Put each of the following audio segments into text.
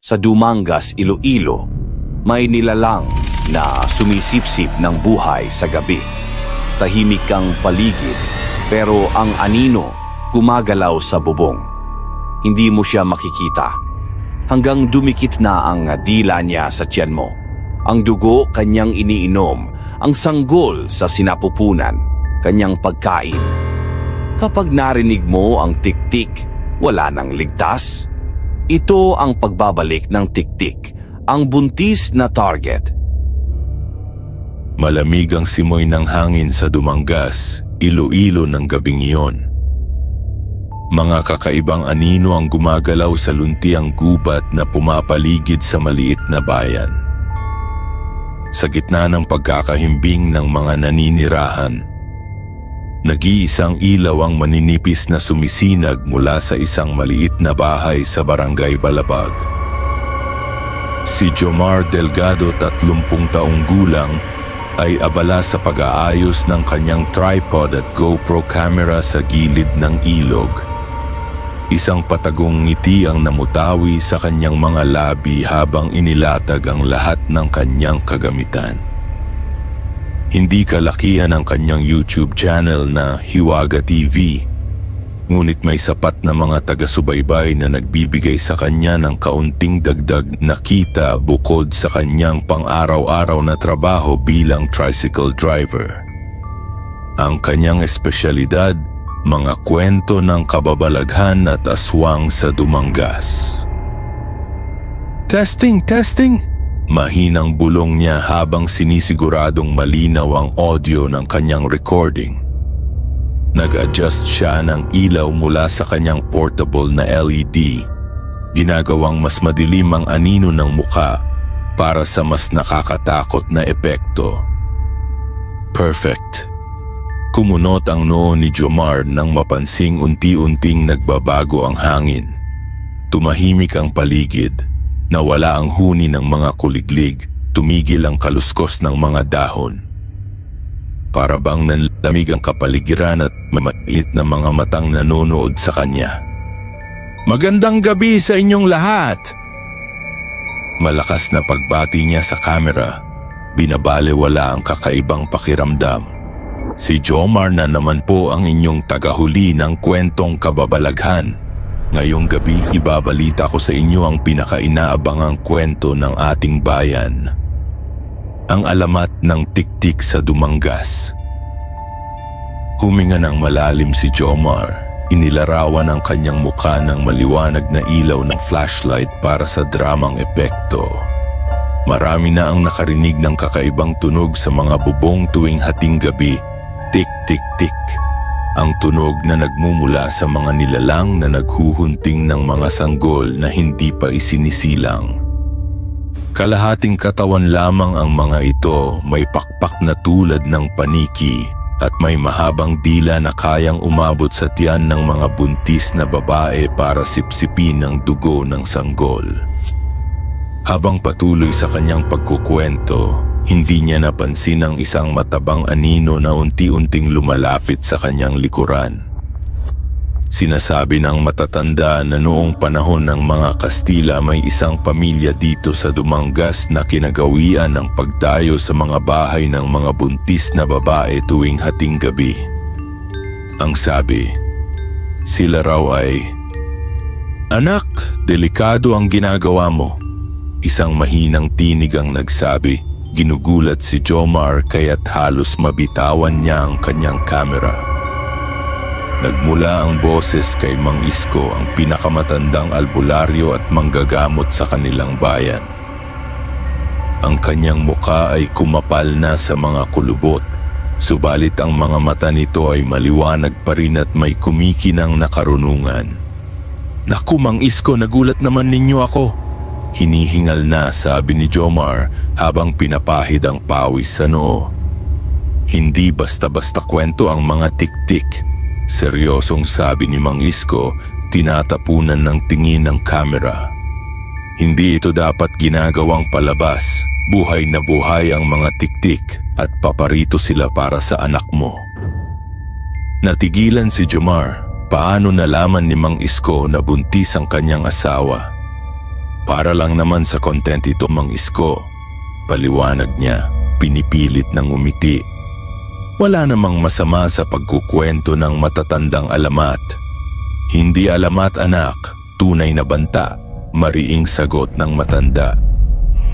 Sa Dumangas, Iloilo, may nilalang na sumisipsip ng buhay sa gabi. Tahimik ang paligid, pero ang anino gumagalaw sa bubong. Hindi mo siya makikita, hanggang dumikit na ang dila niya sa tiyan mo. Ang dugo kanyang iniinom, ang sanggol sa sinapupunan, kanyang pagkain. Kapag narinig mo ang tik-tik, wala nang ligtas. Ito ang pagbabalik ng tik-tik, ang buntis na target. Malamig ang simoy ng hangin sa Dumangas, Iloilo ng gabing iyon. Mga kakaibang anino ang gumagalaw sa luntiang gubat na pumapaligid sa maliit na bayan. Sa gitna ng pagkakahimbing ng mga naninirahan, nag-iisang ilaw ang maninipis na sumisinag mula sa isang maliit na bahay sa Barangay Balabag. Si Jomar Delgado, 30 taong gulang, ay abala sa pag-aayos ng kanyang tripod at GoPro camera sa gilid ng ilog. Isang patagong ngiti ang namutawi sa kanyang mga labi habang inilatag ang lahat ng kanyang kagamitan. Hindi kalakihan ang kanyang YouTube channel na Hiwaga TV, ngunit may sapat na mga taga-subaybay na nagbibigay sa kanya ng kaunting dagdag na kita bukod sa kanyang pang-araw-araw na trabaho bilang tricycle driver. Ang kanyang espesyalidad, mga kwento ng kababalaghan at aswang sa Dumangas. Testing! Mahinang bulong niya habang sinisiguradong malinaw ang audio ng kanyang recording. Nag-adjust siya ng ilaw mula sa kanyang portable na LED, ginagawang mas madilim ang anino ng muka para sa mas nakakatakot na epekto. Perfect. Kumunot ang noo ni Jomar nang mapansing unti-unting nagbabago ang hangin. Tumahimik ang paligid, nawala ang huni ng mga kuliglig, tumigil ang kaluskos ng mga dahon. Para bang nanlamig ang kapaligiran at mamait na mga matang nanonood sa kanya. Magandang gabi sa inyong lahat! Malakas na pagbati niya sa kamera, binabalewala ang kakaibang pakiramdam. Si Jomar na naman po ang inyong tagahuli ng kwentong kababalaghan. Ngayong gabi ibabalita ko sa inyo ang pinaka-inaabangang kwento ng ating bayan. Ang alamat ng tik-tik sa Dumangas. Huminga ng malalim si Jomar. Inilarawan ang kanyang mukha ng maliwanag na ilaw ng flashlight para sa dramang epekto. Marami na ang nakarinig ng kakaibang tunog sa mga bubong tuwing hating gabi. Tik-tik-tik. Ang tunog na nagmumula sa mga nilalang na naghuhunting ng mga sanggol na hindi pa isinisilang. Kalahating katawan lamang ang mga ito, may pakpak na tulad ng paniki at may mahabang dila na kayang umabot sa tiyan ng mga buntis na babae para sipsipin ang dugo ng sanggol. Habang patuloy sa kanyang pagkukwento, hindi niya napansin ang isang matabang anino na unti-unting lumalapit sa kanyang likuran. Sinasabi ng matatanda na noong panahon ng mga Kastila may isang pamilya dito sa Dumangas na kinagawian ng pagdayo sa mga bahay ng mga buntis na babae tuwing hating gabi. Ang sabi, sila raw ay, "Anak, delikado ang ginagawa mo." Isang mahinang tinig ang nagsabi. Ginugulat si Jomar kaya't halos mabitawan niya ang kanyang kamera. Nagmula ang boses kay Mang Isko, ang pinakamatandang albularyo at manggagamot sa kanilang bayan. Ang kanyang muka ay kumapal na sa mga kulubot, subalit ang mga mata nito ay maliwanag pa rin at may kumikinang na karunungan. "Naku Mang Isko, nagulat naman ninyo ako." Hinihingal na sabi ni Jomar habang pinapahid ang pawis sa noo. "Hindi basta-basta kwento ang mga tik-tik," seryosong sabi ni Mang Isko, tinatapunan ng tingin ng kamera. "Hindi ito dapat ginagawang palabas. Buhay na buhay ang mga tik-tik at paparito sila para sa anak mo." Natigilan si Jomar. Paano nalaman ni Mang Isko na buntis ang kanyang asawa? Para lang naman sa content ito, Mang Isko. Paliwanag niya, pinipilit ng umiti. Wala namang masama sa pagkukwento ng matatandang alamat. Hindi alamat, anak, tunay na banta, mariing sagot ng matanda.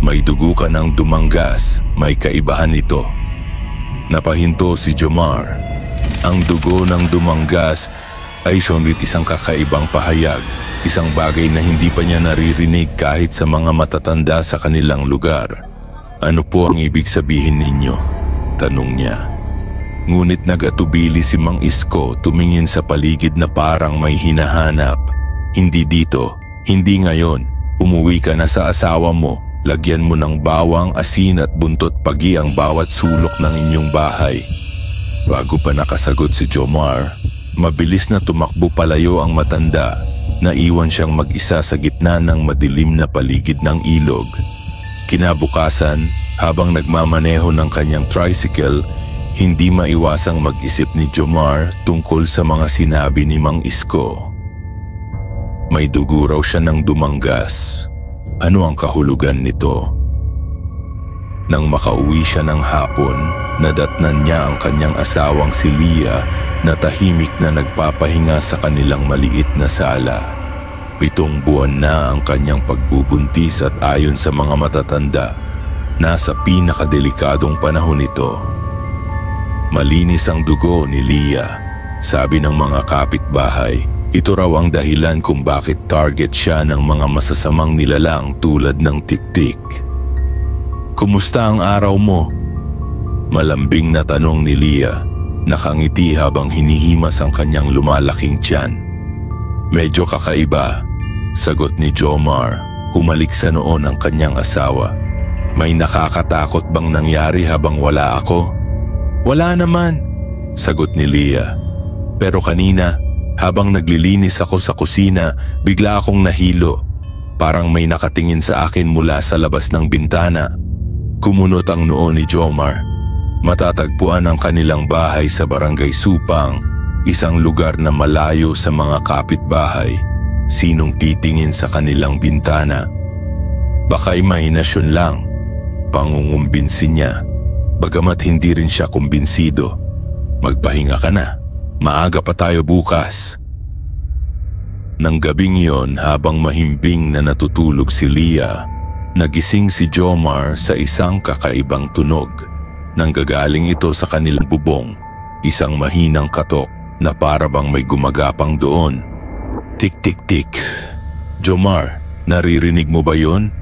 May dugo ka ng dumanggas, may kaibahan ito. Napahinto si Jomar. Ang dugo ng dumanggas ay siyonrit isang kakaibang pahayag, isang bagay na hindi pa niya naririnig kahit sa mga matatanda sa kanilang lugar. Ano po ang ibig sabihin ninyo? Tanong niya. Ngunit nag-atubili si Mang Isko, tumingin sa paligid na parang may hinahanap. Hindi dito, hindi ngayon. Umuwi ka na sa asawa mo, lagyan mo ng bawang, asin at buntot pagi ang bawat sulok ng inyong bahay. Bago pa nakasagot si Jomar, mabilis na tumakbo palayo ang matanda. Naiwan siyang mag-isa sa gitna ng madilim na paligid ng ilog. Kinabukasan, habang nagmamaneho ng kanyang tricycle, hindi maiwasang mag-isip ni Jomar tungkol sa mga sinabi ni Mang Isko. May dugo raw siya ng dumanggas. Ano ang kahulugan nito? Nang makauwi siya ng hapon, nadatnan niya ang kanyang asawang si Leah na tahimik na nagpapahinga sa kanilang maliit na sala. 7 buwan na ang kanyang pagbubuntis at ayon sa mga matatanda, nasa pinakadelikadong panahon ito. Malinis ang dugo ni Leah, sabi ng mga kapitbahay. Ito raw ang dahilan kung bakit target siya ng mga masasamang nilalang tulad ng Tik-Tik. Kumusta ang araw mo? Malambing na tanong ni Leah, nakangiti habang hinihimas ang kanyang lumalaking tiyan. Medyo kakaiba, sagot ni Jomar, humalik sa noon ang kanyang asawa. May nakakatakot bang nangyari habang wala ako? Wala naman, sagot ni Leah. Pero kanina, habang naglilinis ako sa kusina, bigla akong nahilo. Parang may nakatingin sa akin mula sa labas ng bintana. Kumunot ang noo ni Jomar. Matatagpuan ang kanilang bahay sa Barangay Supang, isang lugar na malayo sa mga kapitbahay. Sinong titingin sa kanilang bintana? Baka imahinasyon lang, pangungumbinsin niya. Bagamat hindi rin siya kumbinsido. Magpahinga ka na, maaga pa tayo bukas. Nang gabing yon, habang mahimbing na natutulog si Leah, nagising si Jomar sa isang kakaibang tunog. Nanggagaling ito sa kanilang bubong, isang mahinang katok na para bang may gumagapang doon. Tik-tik-tik. Jomar, naririnig mo ba yon?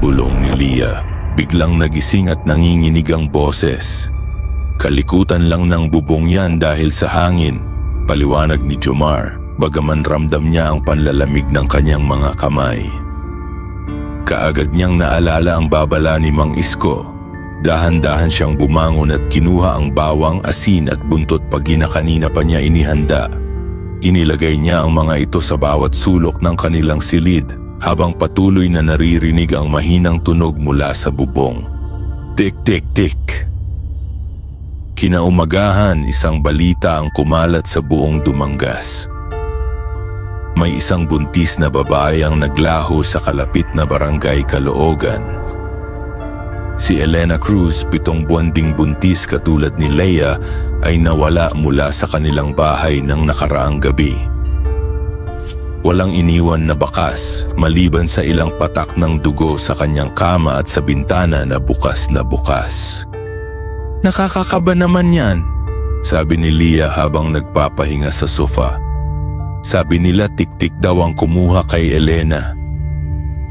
Bulong ni Leah, biglang nagising at nanginginig ang boses. Kalikutan lang ng bubong yan dahil sa hangin, paliwanag ni Jomar, bagaman ramdam niya ang panlalamig ng kanyang mga kamay. Kaagad niyang naalala ang babala ni Mang Isko. Dahan-dahan siyang bumangon at kinuha ang bawang, asin at buntot pagi na kanina pa niya inihanda. Inilagay niya ang mga ito sa bawat sulok ng kanilang silid habang patuloy na naririnig ang mahinang tunog mula sa bubong. Tik-tik-tik. Kinaumagahan, isang balita ang kumalat sa buong Dumangas. May isang buntis na babae ang naglaho sa kalapit na barangay Caloocan. Si Elena Cruz, 7 buwan ding buntis katulad ni Leah, ay nawala mula sa kanilang bahay ng nakaraang gabi. Walang iniwan na bakas maliban sa ilang patak ng dugo sa kanyang kama at sa bintana na bukas na bukas. Nakakakaba naman yan, sabi ni Leah habang nagpapahinga sa sofa. Sabi nila Tik-Tik daw ang kumuha kay Elena.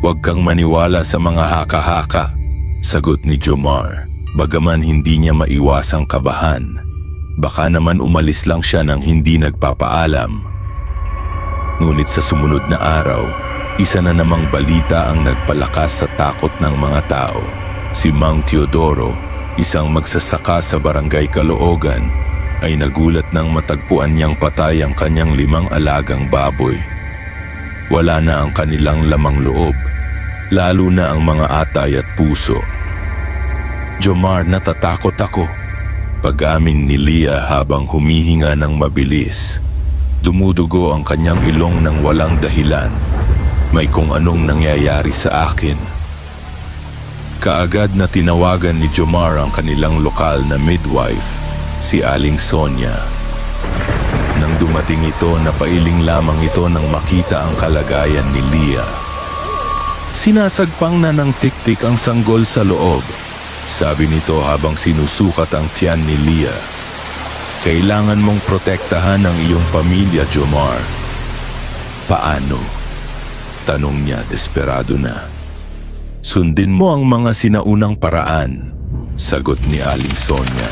Huwag kang maniwala sa mga haka-haka, sagot ni Jomar, bagaman hindi niya maiwasang kabahan. Baka naman umalis lang siya nang hindi nagpapaalam. Ngunit sa sumunod na araw, isa na namang balita ang nagpalakas sa takot ng mga tao. Si Mang Teodoro, isang magsasaka sa barangay Caloocan, ay nagulat nang matagpuan niyang patay ang kanyang 5 alagang baboy. Wala na ang kanilang lamang loob, lalo na ang mga atay at puso. Jomar, natatakot ako, pag-amin ni Leah habang humihinga ng mabilis. Dumudugo ang kanyang ilong ng walang dahilan. may kung anong nangyayari sa akin. Kaagad na tinawagan ni Jomar ang kanilang lokal na midwife, si Aling Sonia. Nang dumating ito, napailing lamang ito nang makita ang kalagayan ni Leah. Sinasagpang na ng tik-tik ang sanggol sa loob, sabi nito habang sinusukat ang tiyan ni Leah. Kailangan mong protektahan ang iyong pamilya, Jomar. Paano? Tanong niya, desperado na. Sundin mo ang mga sinaunang paraan, sagot ni Aling Sonia.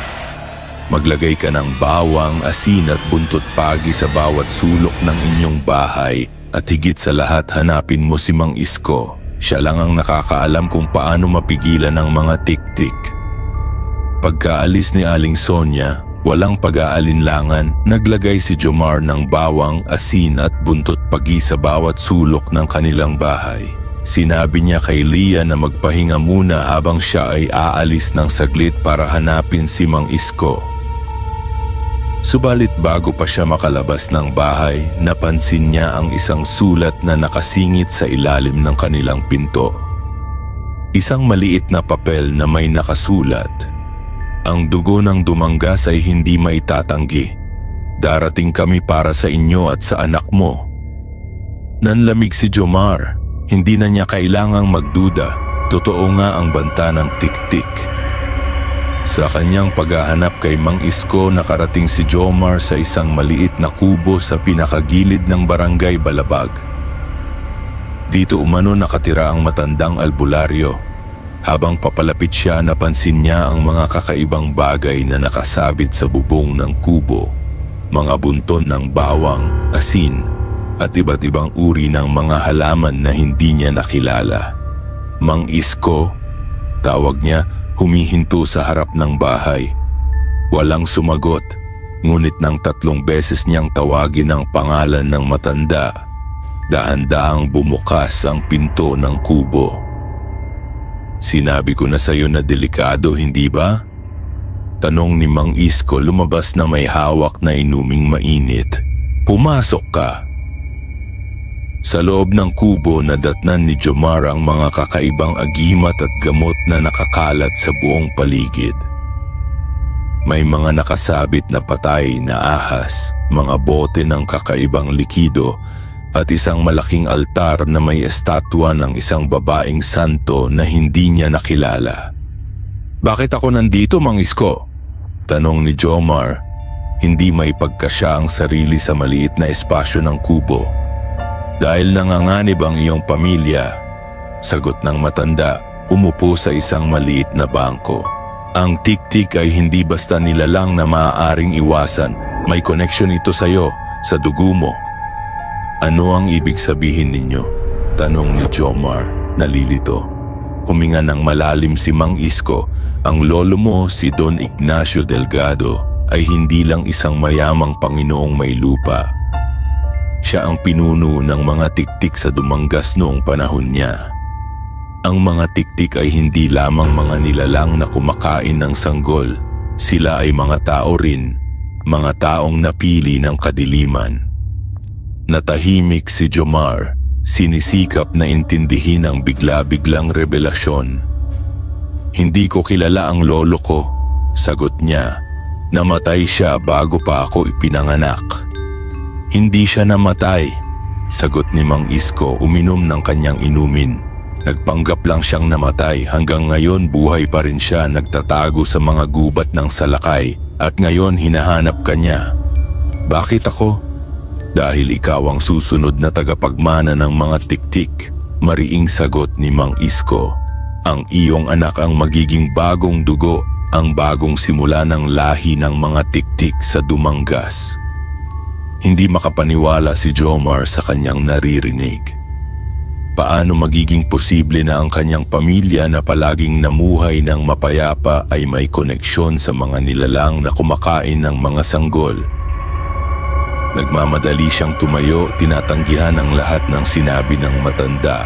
Maglagay ka ng bawang, asin at buntot pagi sa bawat sulok ng inyong bahay at higit sa lahat hanapin mo si Mang Isko. Siya lang ang nakakaalam kung paano mapigilan ang mga tik-tik. Pagkaalis ni Aling Sonia, walang pag-aalinlangan, naglagay si Jomar ng bawang, asin at buntot pagi sa bawat sulok ng kanilang bahay. Sinabi niya kay Leah na magpahinga muna habang siya ay aalis ng saglit para hanapin si Mang Isko. Subalit bago pa siya makalabas ng bahay, napansin niya ang isang sulat na nakasingit sa ilalim ng kanilang pinto. Isang maliit na papel na may nakasulat, "Ang dugo ng dumanggas ay hindi maitatanggi. Darating kami para sa inyo at sa anak mo." Nanlamig si Jomar. Hindi na niya kailangang magduda. Totoo nga ang banta ng tik-tik. Sa kanyang paghahanap kay Mang Isko, nakarating si Jomar sa isang maliit na kubo sa pinakagilid ng barangay Balabag. Dito umano nakatira ang matandang albularyo. Habang papalapit siya, napansin niya ang mga kakaibang bagay na nakasabit sa bubong ng kubo. Mga bunton ng bawang, asin, at iba't ibang uri ng mga halaman na hindi niya nakilala. Mang Isko, tawag niya, humihinto sa harap ng bahay. Walang sumagot, ngunit nang 3 beses niyang tawagin ang pangalan ng matanda, dahan-dahang bumukas ang pinto ng kubo. "Sinabi ko na sa'yo na delikado, hindi ba?" Tanong ni Mang Isko, lumabas na may hawak na inuming mainit. "Pumasok ka." Sa loob ng kubo, nadatnan ni Jomar ang mga kakaibang agimat at gamot na nakakalat sa buong paligid. May mga nakasabit na patay na ahas, mga bote ng kakaibang likido, at isang malaking altar na may estatwa ng isang babaeng santo na hindi niya nakilala. "Bakit ako nandito, Mang Isko?" Tanong ni Jomar. Hindi may pagkasya ang sarili sa maliit na espasyo ng kubo. "Dahil nanganganib ang iyong pamilya," sagot ng matanda, umupo sa isang maliit na bangko. "Ang tik-tik ay hindi basta nilalang na maaaring iwasan. May koneksyon ito sa iyo, sa dugo mo." "Ano ang ibig sabihin ninyo?" Tanong ni Jomar, nalilito. Huminga ng malalim si Mang Isko. "Ang lolo mo, si Don Ignacio Delgado, ay hindi lang isang mayamang Panginoong may lupa. Siya ang pinuno ng mga tik-tik sa Dumangas noong panahon niya. Ang mga tik-tik ay hindi lamang mga nilalang na kumakain ng sanggol. Sila ay mga tao rin, mga taong napili ng kadiliman." Natahimik si Jomar, sinisikap na intindihin ang bigla-biglang revelasyon. "Hindi ko kilala ang lolo ko," sagot niya. "Namatay siya bago pa ako ipinanganak." "Hindi siya namatay," sagot ni Mang Isko, uminom ng kanyang inumin. "Nagpanggap lang siyang namatay. Hanggang ngayon buhay pa rin siya, nagtatago sa mga gubat ng salakay at ngayon hinahanap ka niya." "Bakit ako?" "Dahil ikaw ang susunod na tagapagmana ng mga tik-tik," mariing sagot ni Mang Isko. "Ang iyong anak ang magiging bagong dugo, ang bagong simula ng lahi ng mga tik-tik sa Dumangas." Hindi makapaniwala si Jomar sa kanyang naririnig. Paano magiging posible na ang kanyang pamilya na palaging namuhay ng mapayapa ay may koneksyon sa mga nilalang na kumakain ng mga sanggol? Nagmamadali siyang tumayo, tinatanggihan ang lahat ng sinabi ng matanda.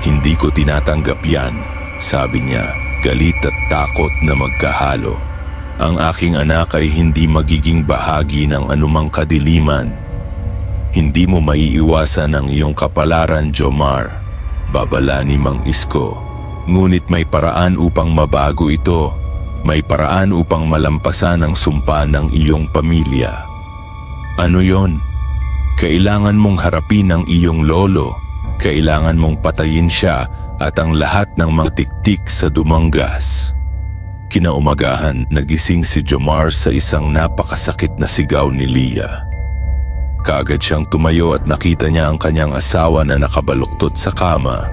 "Hindi ko tinatanggap yan," sabi niya, galit at takot na magkahalo. "Ang aking anak ay hindi magiging bahagi ng anumang kadiliman. Hindi mo maiiwasan ang iyong kapalaran, Jomar. Babala ni Mang Isko. Ngunit may paraan upang mabago ito. May paraan upang malampasan ang sumpa ng iyong pamilya. Ano yon? Kailangan mong harapin ang iyong lolo. Kailangan mong patayin siya at ang lahat ng mga tiktik sa Dumangas. Kinaumagahan, nagising si Jomar sa isang napakasakit na sigaw ni Leah. Kaagad siyang tumayo at nakita niya ang kanyang asawa na nakabaluktot sa kama.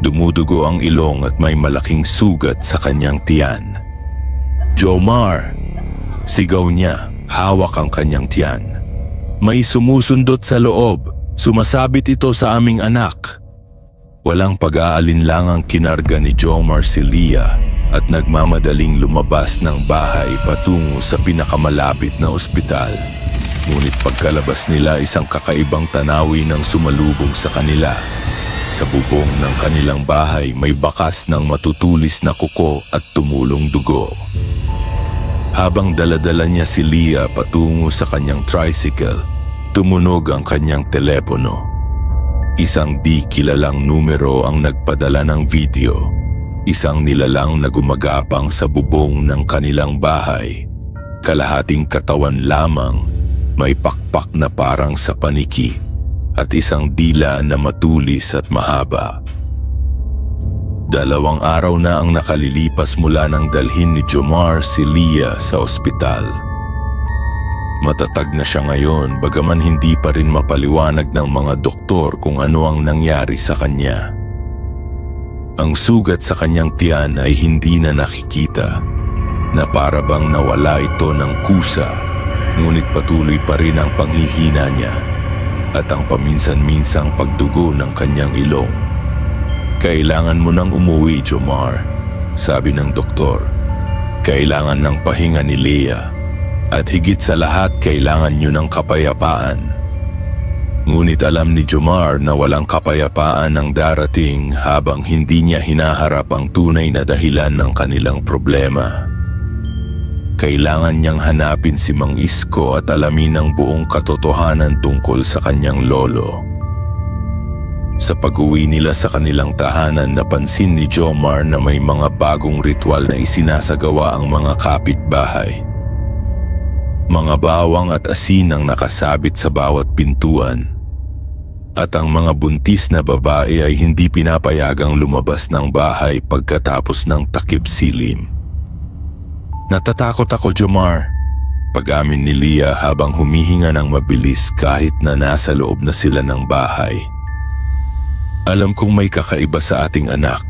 Dumudugo ang ilong at may malaking sugat sa kanyang tiyan. "Jomar!" Sigaw niya, hawak ang kanyang tiyan. "May sumusundot sa loob. Sumasabit ito sa aming anak." Walang pag-aalinlangang kinarga ni Jomar si Leah at nagmamadaling lumabas ng bahay patungo sa pinakamalapit na ospital. Ngunit pagkalabas nila, isang kakaibang tanawin ang sumalubong sa kanila. Sa bubong ng kanilang bahay may bakas ng matutulis na kuko at tumulong dugo. Habang daladala niya si Leah patungo sa kanyang tricycle, tumunog ang kanyang telepono. Isang di kilalang numero ang nagpadala ng video. Isang nilalang na gumagapang sa bubong ng kanilang bahay. Kalahating katawan lamang, may pakpak na parang sa paniki at isang dila na matulis at mahaba. 2 araw na ang nakalilipas mula nang dalhin ni Jomar si Leah sa ospital. Matatag na siya ngayon bagaman hindi pa rin mapaliwanag ng mga doktor kung ano ang nangyari sa kanya. Ang sugat sa kanyang tiyan ay hindi na nakikita, na para bang nawala ito ng kusa, ngunit patuloy pa rin ang panghihina niya at ang paminsan-minsang pagdugo ng kanyang ilong. "Kailangan mo nang umuwi, Jomar," sabi ng doktor. "Kailangan ng pahinga ni Leah at higit sa lahat kailangan niyo ng kapayapaan." Ngunit alam ni Jomar na walang kapayapaan ang darating habang hindi niya hinaharap ang tunay na dahilan ng kanilang problema. Kailangan niyang hanapin si Mang Isko at alamin ang buong katotohanan tungkol sa kanyang lolo. Sa pag-uwi nila sa kanilang tahanan, napansin ni Jomar na may mga bagong ritual na isinasagawa ang mga kapitbahay. Mga bawang at asin ang nakasabit sa bawat pintuan. At ang mga buntis na babae ay hindi pinapayagang lumabas ng bahay pagkatapos ng takip silim. "Natatakot ako, Jomar," pag-amin ni Leah habang humihinga ng mabilis kahit na nasa loob na sila ng bahay. "Alam kong may kakaiba sa ating anak.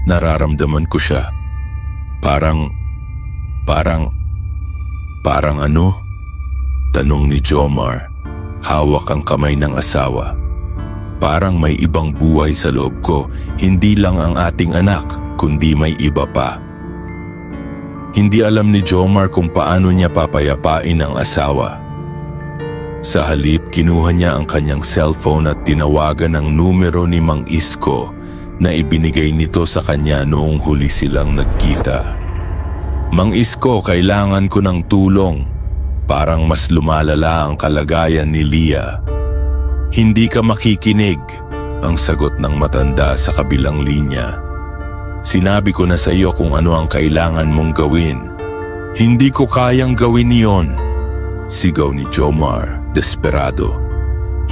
Nararamdaman ko siya. Parang ano?" Tanong ni Jomar. Hawak ang kamay ng asawa. "Parang may ibang buhay sa loob ko. Hindi lang ang ating anak, kundi may iba pa." Hindi alam ni Jomar kung paano niya papayapain ang asawa. Sa halip, kinuha niya ang kanyang cellphone at tinawagan ang numero ni Mang Isko na ibinigay nito sa kanya noong huli silang nagkita. "Mang Isko, kailangan ko ng tulong. Parang mas lumalala ang kalagayan ni Leah." "Hindi ka makikinig," ang sagot ng matanda sa kabilang linya. "Sinabi ko na sa iyo kung ano ang kailangan mong gawin." "Hindi ko kayang gawin iyon," sigaw ni Jomar, desperado.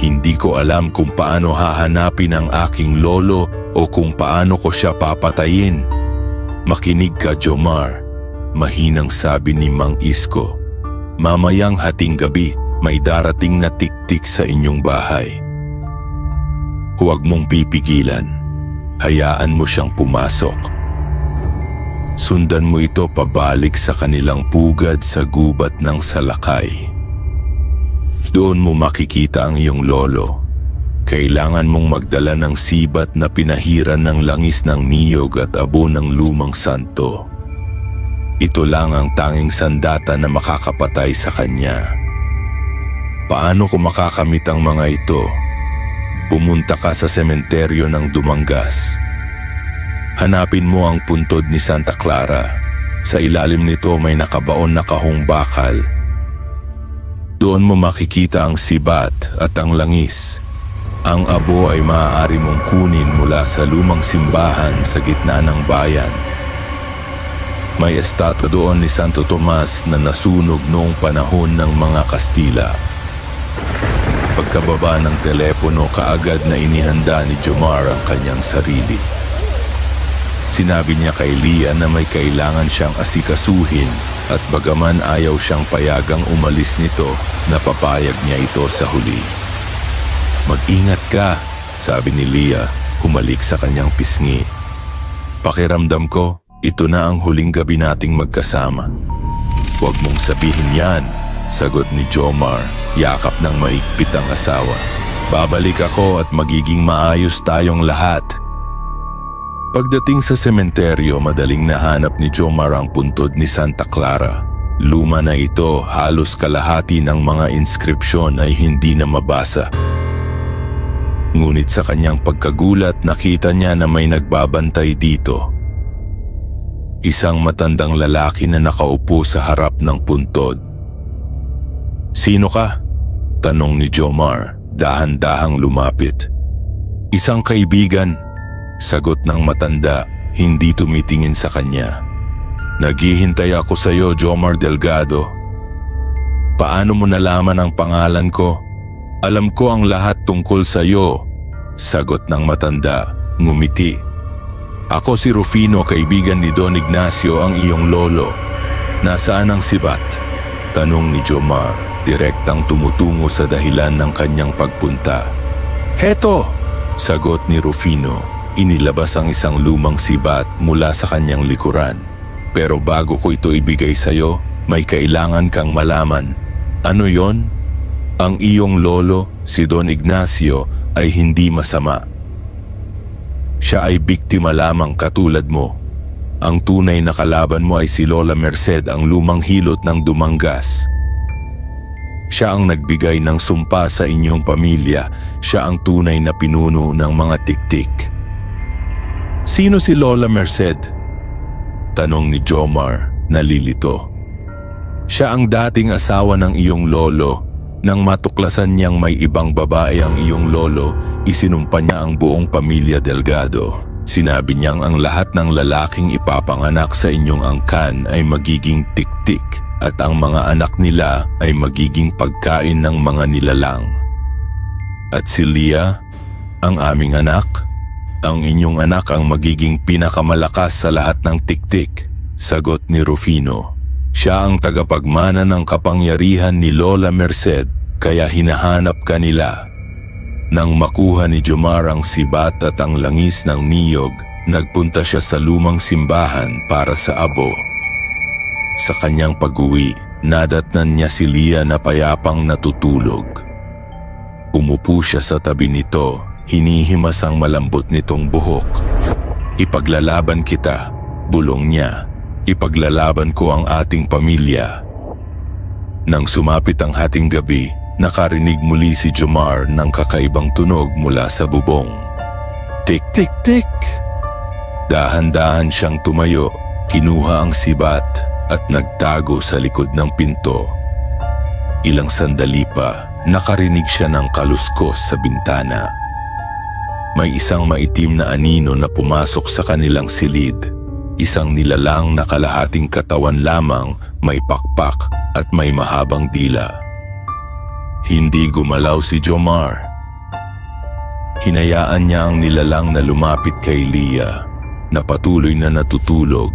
"Hindi ko alam kung paano hahanapin ang aking lolo o kung paano ko siya papatayin." "Makinig ka, Jomar," mahinang sabi ni Mang Isko. "Mamayang hating gabi, may darating na tiktik sa inyong bahay. Huwag mong pipigilan. Hayaan mo siyang pumasok. Sundan mo ito pabalik sa kanilang pugad sa gubat ng salakay. Doon mo makikita ang iyong lolo. Kailangan mong magdala ng sibat na pinahiran ng langis ng niyog at abo ng lumang santo. Ito lang ang tanging sandata na makakapatay sa kanya." "Paano ko makakamit ang mga ito?" "Pumunta ka sa sementeryo ng Dumangas. Hanapin mo ang puntod ni Santa Clara. Sa ilalim nito may nakabaon na kahong bakal. Doon mo makikita ang sibat at ang langis. Ang abo ay maaari mong kunin mula sa lumang simbahan sa gitna ng bayan. May estatwa doon ni Santo Tomas na nasunog noong panahon ng mga Kastila. Pagkababa ng telepono, kaagad na inihanda ni Jomar ang kanyang sarili. Sinabi niya kay Leah na may kailangan siyang asikasuhin at bagaman ayaw siyang payagang umalis nito, napapayag niya ito sa huli. "Mag-ingat ka," sabi ni Leah, humalik sa kanyang pisngi. "Pakiramdam ko, ito na ang huling gabi nating magkasama." "Huwag mong sabihin yan," sagot ni Jomar, yakap ng maigpit ang asawa. "Babalik ako at magiging maayos tayong lahat." Pagdating sa sementeryo, madaling nahanap ni Jomar ang puntod ni Santa Clara. Luma na ito, halos kalahati ng mga inskripsyon ay hindi na mabasa. Ngunit sa kanyang pagkagulat, nakita niya na may nagbabantay dito. Isang matandang lalaki na nakaupo sa harap ng puntod. "Sino ka?" tanong ni Jomar, dahan-dahang lumapit. "Isang kaibigan," sagot ng matanda, hindi tumitingin sa kanya. "Naghihintay ako sa iyo, Jomar Delgado." "Paano mo nalaman ang pangalan ko?" "Alam ko ang lahat tungkol sa iyo," sagot ng matanda, ngumiti. "Ako si Rufino, kaibigan ni Don Ignacio, ang iyong lolo." "Nasaan ang sibat?" tanong ni Jomar, direktang tumutungo sa dahilan ng kanyang pagpunta. "Heto," sagot ni Rufino. Inilabas ang isang lumang sibat mula sa kanyang likuran. "Pero bago ko ito ibigay sa iyo, may kailangan kang malaman." "Ano yon?" "Ang iyong lolo, si Don Ignacio, ay hindi masama. Siya ay biktima lamang katulad mo. Ang tunay na kalaban mo ay si Lola Merced, ang lumang hilot ng Dumangas. Siya ang nagbigay ng sumpa sa inyong pamilya. Siya ang tunay na pinuno ng mga tiktik." "Sino si Lola Merced?" tanong ni Jomar, nalilito. "Siya ang dating asawa ng iyong lolo. Nang matuklasan niyang may ibang babae ang iyong lolo, isinumpa niya ang buong pamilya Delgado. Sinabi niyang ang lahat ng lalaking ipapanganak sa inyong angkan ay magiging tiktik at ang mga anak nila ay magiging pagkain ng mga nilalang. At si Leah, ang aming anak, ang inyong anak ang magiging pinakamalakas sa lahat ng tiktik," sagot ni Rufino. "Siya ang tagapagmana ng kapangyarihan ni Lola Merced, kaya hinahanap ka nila." Nang makuha ni Jomar ang sibat at ang langis ng niyog, nagpunta siya sa lumang simbahan para sa abo. Sa kanyang pag-uwi, nadatnan niya si Leah na payapang natutulog. Umupo siya sa tabi nito, hinihimas ang malambot nitong buhok. "Ipaglalaban kita," bulong niya. "Ipaglalaban ko ang ating pamilya." Nang sumapit ang hating gabi, nakarinig muli si Jomar ng kakaibang tunog mula sa bubong. "Tik, tik, tik!" Dahan-dahan siyang tumayo, kinuha ang sibat at nagtago sa likod ng pinto. Ilang sandali pa, nakarinig siya ng kaluskos sa bintana. May isang maitim na anino na pumasok sa kanilang silid. Isang nilalang na kalahating katawan lamang, may pakpak at may mahabang dila. Hindi gumalaw si Jomar. Hinayaan niya ang nilalang na lumapit kay Leah, na patuloy na natutulog.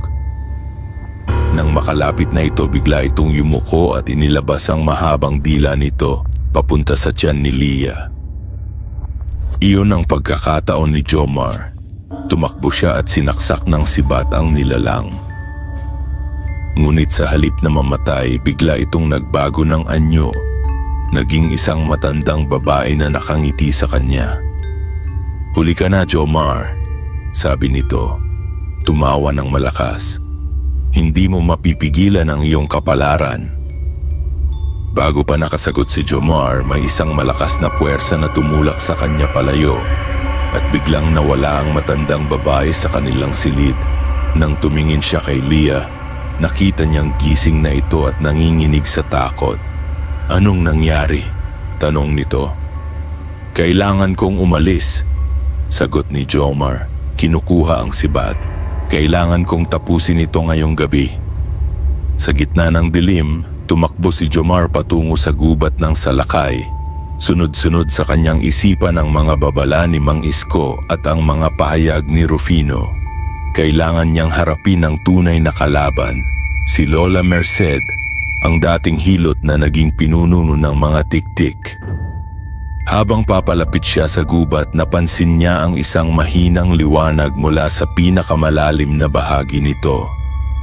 Nang makalapit na ito, bigla itong yumuko at inilabas ang mahabang dila nito papunta sa tiyan ni Leah. Iyon ang pagkakataon ni Jomar. Tumakbo siya at sinaksak ng sibat ang nilalang. Ngunit sa halip na mamatay, bigla itong nagbago ng anyo. Naging isang matandang babae na nakangiti sa kanya. "Huli ka na, Jomar," sabi nito. Tumawa ng malakas. "Hindi mo mapipigilan ang iyong kapalaran." Bago pa nakasagot si Jomar, may isang malakas na puwersa na tumulak sa kanya palayo at biglang nawala ang matandang babae sa kanilang silid. Nang tumingin siya kay Leah, nakita niyang gising na ito at nanginginig sa takot. Anong nangyari? Tanong nito. Kailangan kong umalis. Sagot ni Jomar. Kinukuha ang sibat. Kailangan kong tapusin ito ngayong gabi. Sa gitna ng dilim, tumakbo si Jomar patungo sa gubat ng salakay. Sunod-sunod sa kanyang isipan ang mga babala ni Mang Isko at ang mga pahayag ni Rufino. Kailangan niyang harapin ang tunay na kalaban, si Lola Merced, ang dating hilot na naging pinuno ng mga tiktik. Habang papalapit siya sa gubat, napansin niya ang isang mahinang liwanag mula sa pinakamalalim na bahagi nito.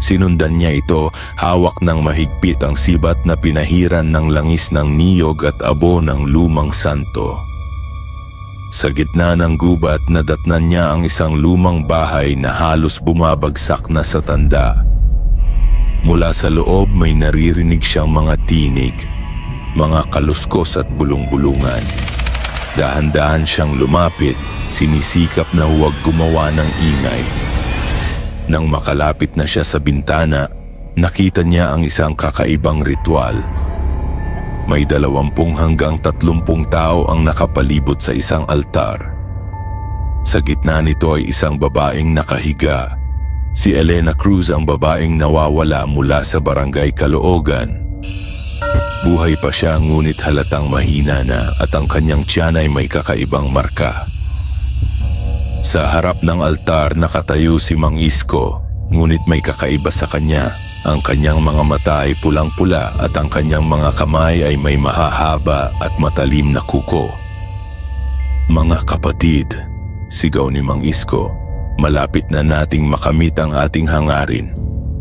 Sinundan niya ito, hawak ng mahigpit ang sibat na pinahiran ng langis ng niyog at abo ng lumang santo. Sa gitna ng gubat, nadatnan niya ang isang lumang bahay na halos bumabagsak na sa tanda. Mula sa loob may naririnig siyang mga tinig, mga kaluskos at bulong-bulungan. Dahan-dahan siyang lumapit, sinisikap na huwag gumawa ng ingay. Nang makalapit na siya sa bintana, nakita niya ang isang kakaibang ritual. May 20 hanggang 30 tao ang nakapalibot sa isang altar. Sa gitna nito ay isang babaeng nakahiga. Si Elena Cruz ang babaeng nawawala mula sa barangay Caloocan. Buhay pa siya ngunit halatang mahina na at ang kanyang tiyan ay may kakaibang marka. Sa harap ng altar nakatayo si Mang Isko, ngunit may kakaiba sa kanya. Ang kanyang mga mata ay pulang-pula at ang kanyang mga kamay ay may mahahaba at matalim na kuko. Mga kapatid, sigaw ni Mang Isko, malapit na nating makamit ang ating hangarin.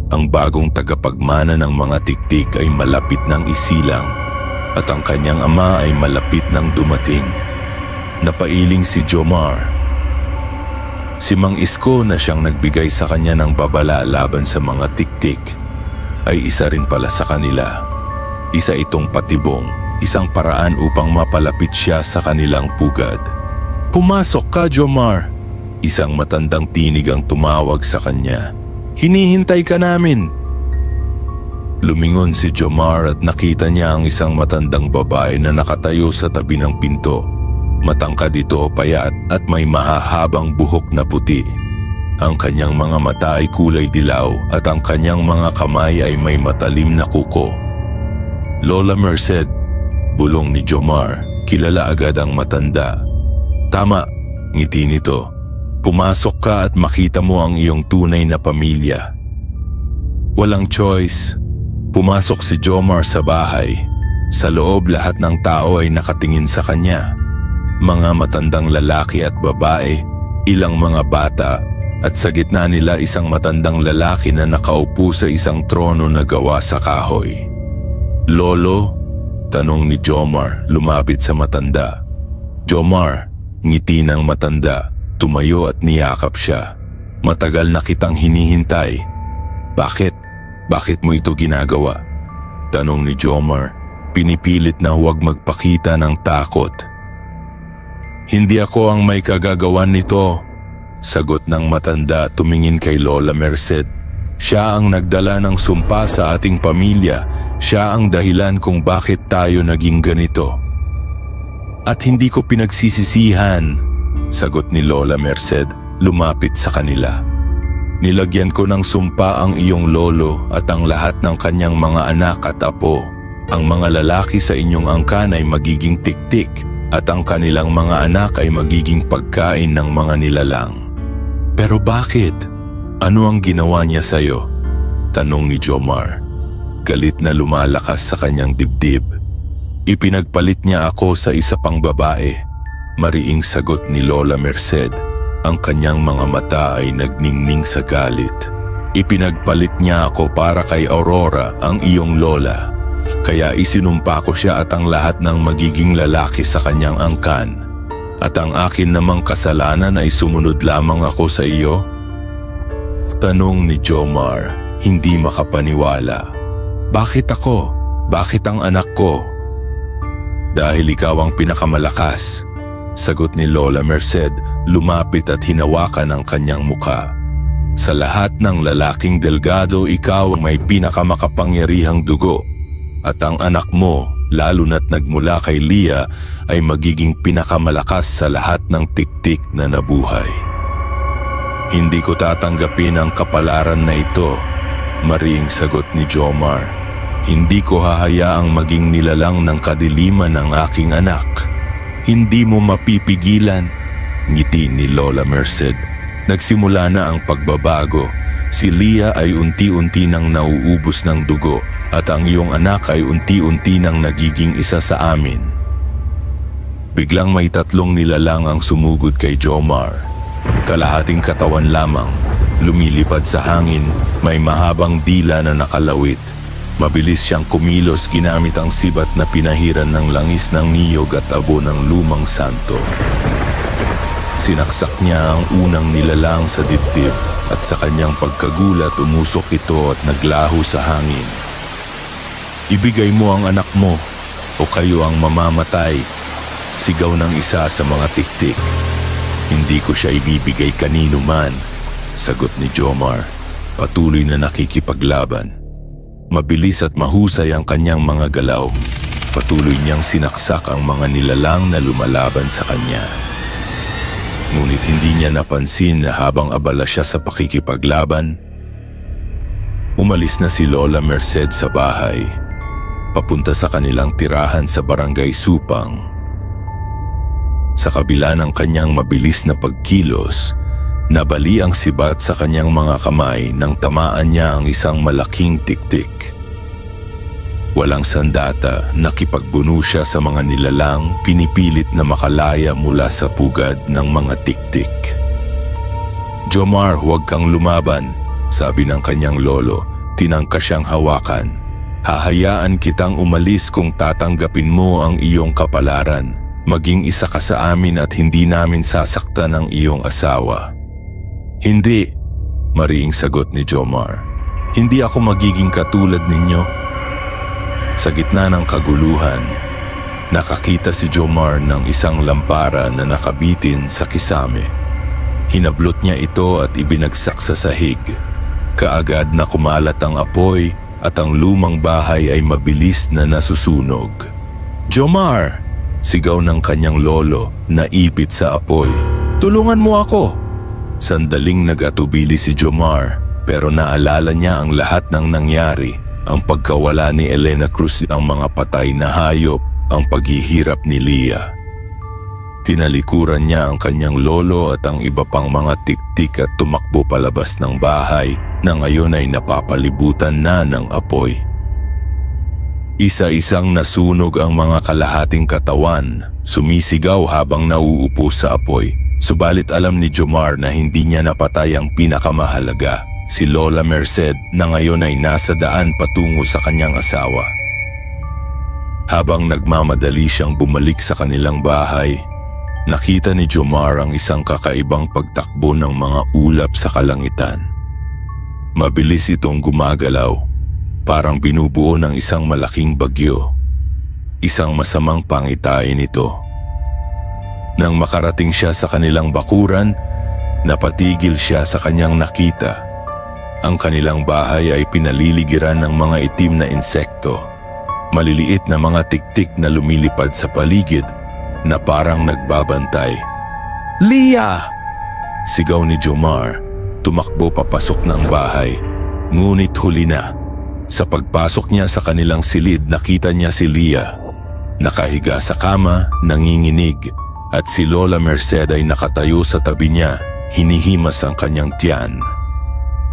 Ang bagong tagapagmana ng mga tiktik ay malapit ng isilang at ang kanyang ama ay malapit ng dumating. Napailing si Jomar. Si Mang Isko na siyang nagbigay sa kanya ng babala laban sa mga tiktik ay isa rin pala sa kanila. Isa itong patibong, isang paraan upang mapalapit siya sa kanilang pugad. "Pumasok ka, Jomar!" Isang matandang tinig ang tumawag sa kanya. "Hinihintay ka namin." Lumingon si Jomar at nakita niya ang isang matandang babae na nakatayo sa tabi ng pinto. Matangkad ito, payat at may mahahabang buhok na puti. Ang kanyang mga mata ay kulay dilaw at ang kanyang mga kamay ay may matalim na kuko. "Lola Merced," bulong ni Jomar. Kilala agad ang matanda. "Tama," ngiti nito. "Pumasok ka at makita mo ang iyong tunay na pamilya." Walang choice. Pumasok si Jomar sa bahay. Sa loob lahat ng tao ay nakatingin sa kanya. Mga matandang lalaki at babae, ilang mga bata, at sa gitna nila isang matandang lalaki na nakaupo sa isang trono na gawa sa kahoy. "Lolo?" tanong ni Jomar, lumapit sa matanda. "Jomar," ngiti ng matanda. Tumayo at niyakap siya. "Matagal na kitang hinihintay." Bakit? Bakit mo ito ginagawa?" tanong ni Jomar, pinipilit na huwag magpakita ng takot. "Hindi ako ang may kagagawan nito," sagot ng matanda tumingin kay Lola Merced. "Siya ang nagdala ng sumpa sa ating pamilya. Siya ang dahilan kung bakit tayo naging ganito. At hindi ko pinagsisisihan," sagot ni Lola Merced, lumapit sa kanila. "Nilagyan ko ng sumpa ang iyong lolo at ang lahat ng kanyang mga anak at apo. Ang mga lalaki sa inyong angkan ay magiging tiktik at ang kanilang mga anak ay magiging pagkain ng mga nilalang." "Pero bakit? Ano ang ginawa niya sa'yo?" tanong ni Jomar. Galit na lumalakas sa kanyang dibdib. "Ipinagpalit niya ako sa isa pang babae," mariing sagot ni Lola Merced. Ang kanyang mga mata ay nagningning sa galit. "Ipinagpalit niya ako para kay Aurora, ang iyong lola. Kaya isinumpa ko siya at ang lahat ng magiging lalaki sa kanyang angkan. At ang akin namang kasalanan ay sumunod lamang ako sa iyo?" tanong ni Jomar, hindi makapaniwala. "Bakit ako? Bakit ang anak ko?" "Dahil ikaw ang pinakamalakas," sagot ni Lola Merced, lumapit at hinawakan ang kanyang muka. "Sa lahat ng lalaking delgado, ikaw ang may pinakamakapangyarihang dugo. At ang anak mo lalo na't nagmula kay Leah, ay magiging pinakamalakas sa lahat ng tiktik na nabuhay. Hindi ko tatanggapin ang kapalaran na ito, mariing sagot ni Jomar. Hindi ko hahayaang maging nilalang ng kadiliman ng aking anak. Hindi mo mapipigilan, ngiti ni Lola Merced. Nagsimula na ang pagbabago. Si Leah ay unti-unti nang nauubos ng dugo at ang iyong anak ay unti-unti nang nagiging isa sa amin. Biglang may 3 nilalang ang sumugod kay Jomar. Kalahating katawan lamang, lumilipad sa hangin, may mahabang dila na nakalawit. Mabilis siyang kumilos ginamit ang sibat na pinahiran ng langis ng niyog at abo ng lumang santo. Sinaksak niya ang unang nilalang sa dibdib at sa kanyang pagkagulat umusok ito at naglaho sa hangin. "Ibigay mo ang anak mo o kayo ang mamamatay," sigaw ng isa sa mga tiktik. "Hindi ko siya ibibigay kanino man," sagot ni Jomar, patuloy na nakikipaglaban. Mabilis at mahusay ang kanyang mga galaw. Patuloy niyang sinaksak ang mga nilalang na lumalaban sa kanya. Ngunit hindi niya napansin na habang abala siya sa pakikipaglaban, umalis na si Lola Merced sa bahay, papunta sa kanilang tirahan sa Barangay Supang. Sa kabila ng kanyang mabilis na pagkilos, nabali ang sibat sa kanyang mga kamay nang tamaan niya ang isang malaking tiktik. Walang sandata, nakipagbuno siya sa mga nilalang, pinipilit na makalaya mula sa pugad ng mga tiktik. "Jomar, huwag kang lumaban," sabi ng kanyang lolo. Tinangka siyang hawakan. "Hahayaan kitang umalis kung tatanggapin mo ang iyong kapalaran. Maging isa ka sa amin at hindi namin sasaktan ang iyong asawa." "Hindi," mariing sagot ni Jomar. "Hindi ako magiging katulad ninyo." Sa gitna ng kaguluhan, nakakita si Jomar ng isang lampara na nakabitin sa kisame. Hinablot niya ito at ibinagsak sa sahig. Kaagad na kumalat ang apoy at ang lumang bahay ay mabilis na nasusunog. "Jomar!" sigaw ng kanyang lolo na ipit sa apoy. "Tulungan mo ako!" Sandaling nagatubili si Jomar pero naalala niya ang lahat ng nangyari. Ang pagkawala ni Elena Cruz, ang mga patay na hayop, ang paghihirap ni Leah. Tinalikuran niya ang kanyang lolo at ang iba pang mga tiktik at tumakbo palabas ng bahay na ngayon ay napapalibutan na ng apoy. Isa-isang nasunog ang mga kalahating katawan, sumisigaw habang nauupo sa apoy. Subalit alam ni Jomar na hindi niya napatay ang pinakamahalaga, si Lola Merced, na ngayon ay nasa daan patungo sa kanyang asawa. Habang nagmamadali siyang bumalik sa kanilang bahay, nakita ni Jomar ang isang kakaibang pagtakbo ng mga ulap sa kalangitan. Mabilis itong gumagalaw, parang binubuo ng isang malaking bagyo. Isang masamang pangitain ito. Nang makarating siya sa kanilang bakuran, napatigil siya sa kanyang nakita. Ang kanilang bahay ay pinaliligiran ng mga itim na insekto. Maliliit na mga tiktik na lumilipad sa paligid na parang nagbabantay. "Leah!" sigaw ni Jomar. Tumakbo papasok ng bahay. Ngunit huli na. Sa pagpasok niya sa kanilang silid, nakita niya si Leah. Nakahiga sa kama, nanginginig, at si Lola Merced ay nakatayo sa tabi niya, hinihimas ang kanyang tiyan.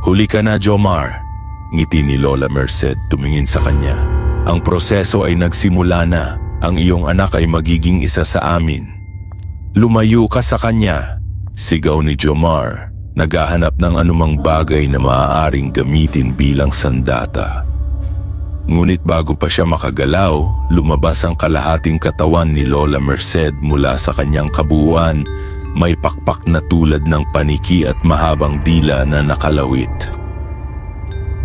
"Huli ka na, Jomar," ngiti ni Lola Merced tumingin sa kanya. "Ang proseso ay nagsimula na. Ang iyong anak ay magiging isa sa amin." "Lumayo ka sa kanya," sigaw ni Jomar, naghahanap ng anumang bagay na maaaring gamitin bilang sandata. Ngunit bago pa siya makagalaw, lumabas ang kalahating katawan ni Lola Merced mula sa kanyang kabuuan. May pakpak na tulad ng paniki at mahabang dila na nakalawit.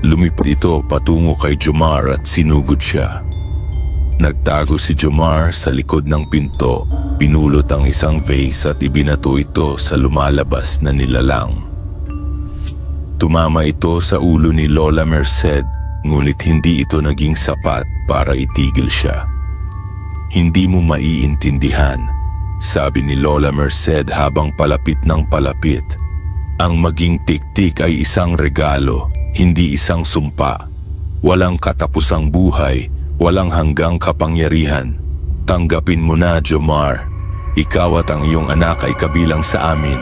Lumipad ito patungo kay Jomar at sinugod siya. Nagtago si Jomar sa likod ng pinto, pinulot ang isang vase at ibinato ito sa lumalabas na nilalang. Tumama ito sa ulo ni Lola Merced, ngunit hindi ito naging sapat para itigil siya. Hindi mo maiintindihan, sabi ni Lola Merced habang palapit ng palapit. Ang maging tiktik ay isang regalo, hindi isang sumpa. Walang katapusang buhay, walang hanggang kapangyarihan. Tanggapin mo na, Jomar. Ikaw at ang iyong anak ay kabilang sa amin.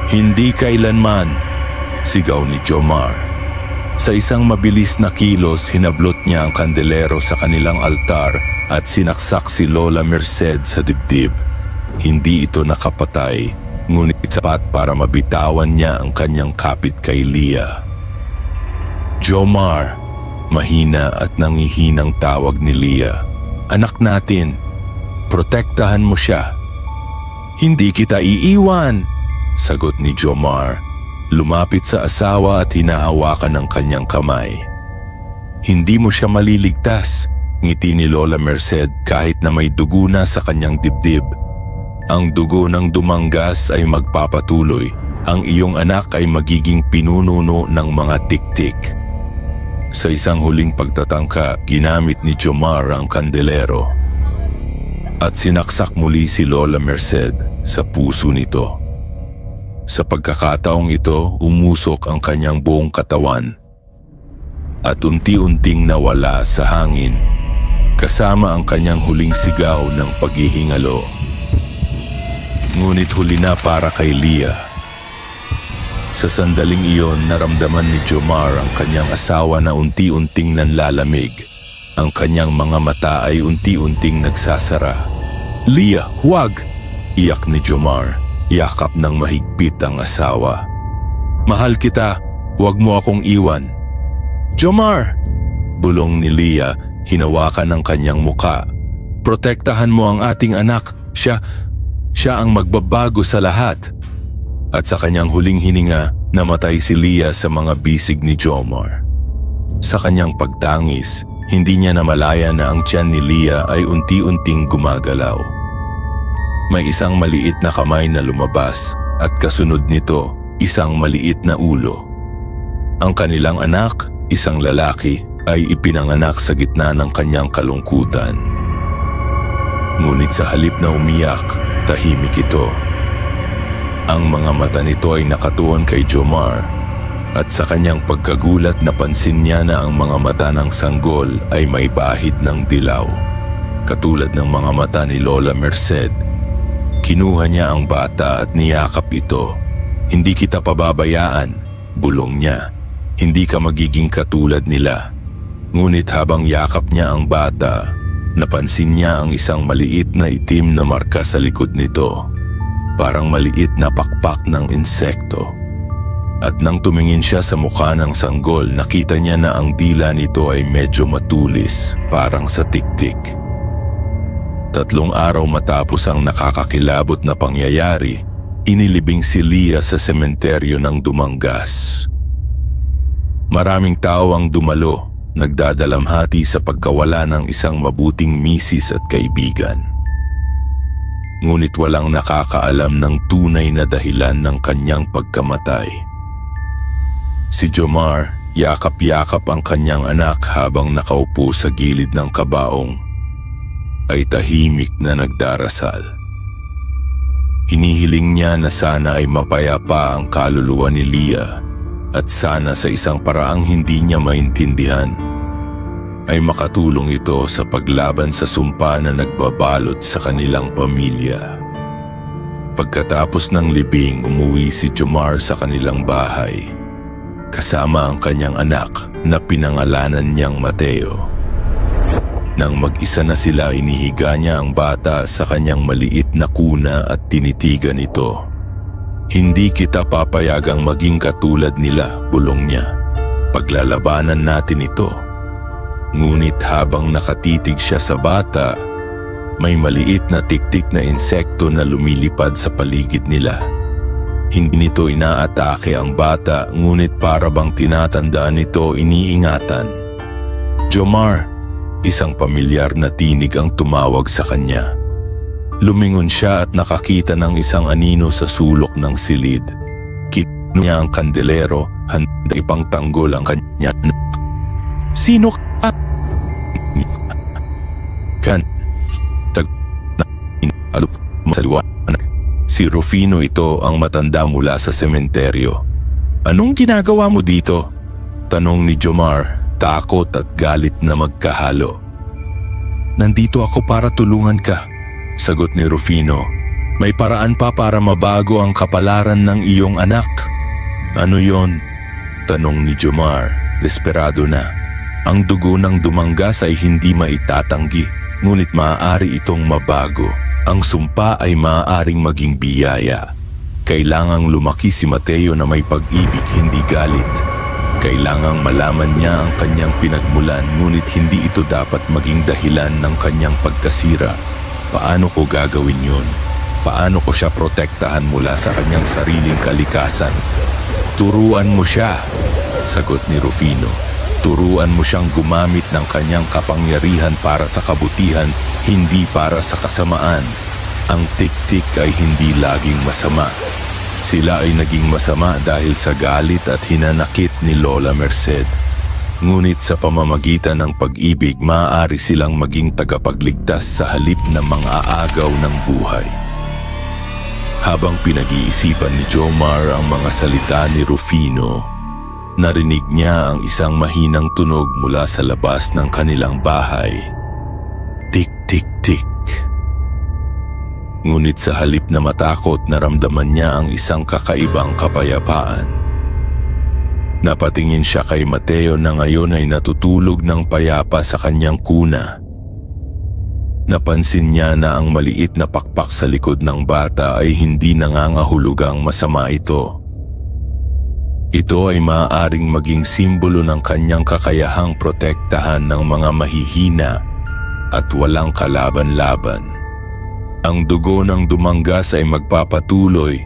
Hindi kailanman, sigaw ni Jomar. Sa isang mabilis na kilos, hinablot niya ang kandelero sa kanilang altar at sinaksak si Lola Merced sa dibdib. Hindi ito nakapatay, ngunit sapat para mabitawan niya ang kanyang kapit kay Leah. Jomar, mahina at nangihinang tawag ni Leah. Anak natin, protektahan mo siya. Hindi kita iiwan, sagot ni Jomar. Lumapit sa asawa at hinahawakan ng kanyang kamay. Hindi mo siya maliligtas, ngiti ni Lola Merced kahit na may dugo na sa kanyang dibdib. Ang dugo ng dumanggas ay magpapatuloy. Ang iyong anak ay magiging pinununo ng mga tiktik. Sa isang huling pagtatangka, ginamit ni Jomar ang kandelero at sinaksak muli si Lola Merced sa puso nito. Sa pagkakataong ito, umusok ang kanyang buong katawan at unti-unting nawala sa hangin kasama ang kanyang huling sigaw ng paghihingalo. Ngunit huli na para kay Leah. Sa sandaling iyon, naramdaman ni Jomar ang kanyang asawa na unti-unting nanlalamig. Ang kanyang mga mata ay unti-unting nagsasara. Leah, huwag! Iyak ni Jomar. Yakap ng mahigpit ang asawa. Mahal kita, huwag mo akong iwan. Jomar! Bulong ni Leah, hinawakan ang kanyang muka. Protektahan mo ang ating anak. Siya ang magbabago sa lahat. At sa kanyang huling hininga, namatay si Leah sa mga bisig ni Jomar. Sa kanyang pagtangis, hindi niya namalaya na ang tiyan ni Leah ay unti-unting gumagalaw. May isang maliit na kamay na lumabas at kasunod nito, isang maliit na ulo. Ang kanilang anak, isang lalaki, ay ipinanganak sa gitna ng kanyang kalungkutan. Ngunit sa halip na umiyak, tahimik ito. Ang mga mata nito ay nakatuon kay Jomar at sa kanyang pagkagulat napansin niya na ang mga mata ng sanggol ay may bahid ng dilaw. Katulad ng mga mata ni Lola Merced, kinuha niya ang bata at niyakap ito. Hindi kita pababayaan, bulong niya. Hindi ka magiging katulad nila. Ngunit habang yakap niya ang bata, napansin niya ang isang maliit na itim na marka sa likod nito. Parang maliit na pakpak ng insekto. At nang tumingin siya sa mukha ng sanggol, nakita niya na ang dila nito ay medyo matulis, parang sa tiktik. 3 araw matapos ang nakakakilabot na pangyayari, inilibing si Leah sa sementeryo ng Dumanggas. Maraming tao ang dumalo, nagdadalamhati sa pagkawala ng isang mabuting misis at kaibigan. Ngunit walang nakakaalam ng tunay na dahilan ng kanyang pagkamatay. Si Jomar, yakap-yakap ang kanyang anak habang nakaupo sa gilid ng kabaong, ay tahimik na nagdarasal. Hinihiling niya na sana ay mapayapa ang kaluluwa ni Leah at sana sa isang paraang hindi niya maintindihan ay makatulong ito sa paglaban sa sumpa na nagbabalot sa kanilang pamilya. Pagkatapos ng libing, umuwi si Jomar sa kanilang bahay kasama ang kanyang anak na pinangalanan niyang Mateo. Nang mag-isa na sila, inihiga niya ang bata sa kanyang maliit na kuna at tinitigan ito. Hindi kita papayagang maging katulad nila, bulong niya. Paglalabanan natin ito. Ngunit habang nakatitig siya sa bata, may maliit na tiktik na insekto na lumilipad sa paligid nila. Hindi nito inaatake ang bata, ngunit para bang tinatandaan nito, iniingatan. Jomar! Isang pamilyar na tinig ang tumawag sa kanya. Lumingon siya at nakakita ng isang anino sa sulok ng silid. Kinuha niya ang kandelero, handa ipangtanggol ang kanya. Sino ka? sa liwanag. Si Rufino ito ang matanda mula sa sementeryo. "Anong ginagawa mo dito?" tanong ni Jomar, takot at galit na magkahalo. "Nandito ako para tulungan ka," sagot ni Rufino. "May paraan pa para mabago ang kapalaran ng iyong anak." "Ano yon?" tanong ni Jomar, desperado na. Ang dugo ng Dumangas ay hindi maitatanggi, ngunit maaari itong mabago. Ang sumpa ay maaaring maging biyaya. Kailangang lumaki si Mateo na may pag-ibig, hindi galit. Kailangang malaman niya ang kanyang pinagmulan, ngunit hindi ito dapat maging dahilan ng kanyang pagkasira. Paano ko gagawin yun? Paano ko siya protektahan mula sa kanyang sariling kalikasan? "Turuan mo siya," sagot ni Rufino. "Turuan mo siyang gumamit ng kanyang kapangyarihan para sa kabutihan, hindi para sa kasamaan. Ang tik-tik ay hindi laging masama. Sila ay naging masama dahil sa galit at hinanakit ni Lola Merced. Ngunit sa pamamagitan ng pag-ibig, maaari silang maging tagapagligtas sa halip na mang-aagaw ng buhay." Habang pinag-iisipan ni Jomar ang mga salita ni Rufino, narinig niya ang isang mahinang tunog mula sa labas ng kanilang bahay. Tik-tik-tik. Ngunit sa halip na matakot, naramdaman niya ang isang kakaibang kapayapaan. Napatingin siya kay Mateo na ngayon ay natutulog ng payapa sa kanyang kuna. Napansin niya na ang maliit na pakpak sa likod ng bata ay hindi nangangahulugang masama ito. Ito ay maaaring maging simbolo ng kanyang kakayahang protektahan ng mga mahihina at walang kalaban-laban. "Ang dugo ng Dumangas ay magpapatuloy,"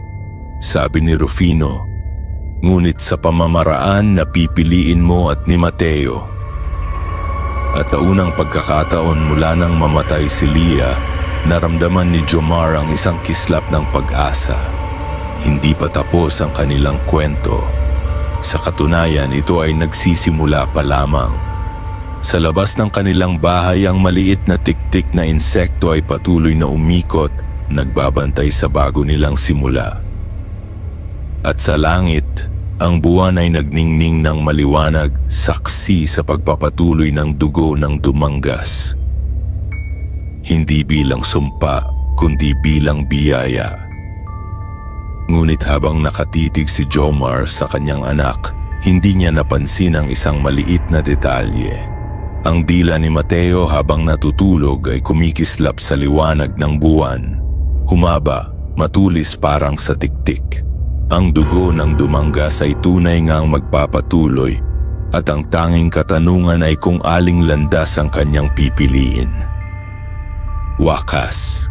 sabi ni Rufino, "ngunit sa pamamaraan na pipiliin mo at ni Mateo." At sa unang pagkakataon mula nang mamatay si Lia, naramdaman ni Jomar ang isang kislap ng pag-asa. Hindi pa tapos ang kanilang kwento. Sa katunayan, ito ay nagsisimula pa lamang. Sa labas ng kanilang bahay, ang maliit na tik-tik na insekto ay patuloy na umikot, nagbabantay sa bago nilang simula. At sa langit, ang buwan ay nagningning ng maliwanag, saksi sa pagpapatuloy ng dugo ng Dumangas. Hindi bilang sumpa, kundi bilang biyaya. Ngunit habang nakatitig si Jomar sa kanyang anak, hindi niya napansin ang isang maliit na detalye. Ang dila ni Mateo habang natutulog ay kumikislap sa liwanag ng buwan. Humaba, matulis parang sa tiktik. Ang dugo ng Dumangas ay tunay ngang magpapatuloy at ang tanging katanungan ay kung aling landas ang kanyang pipiliin. Wakas.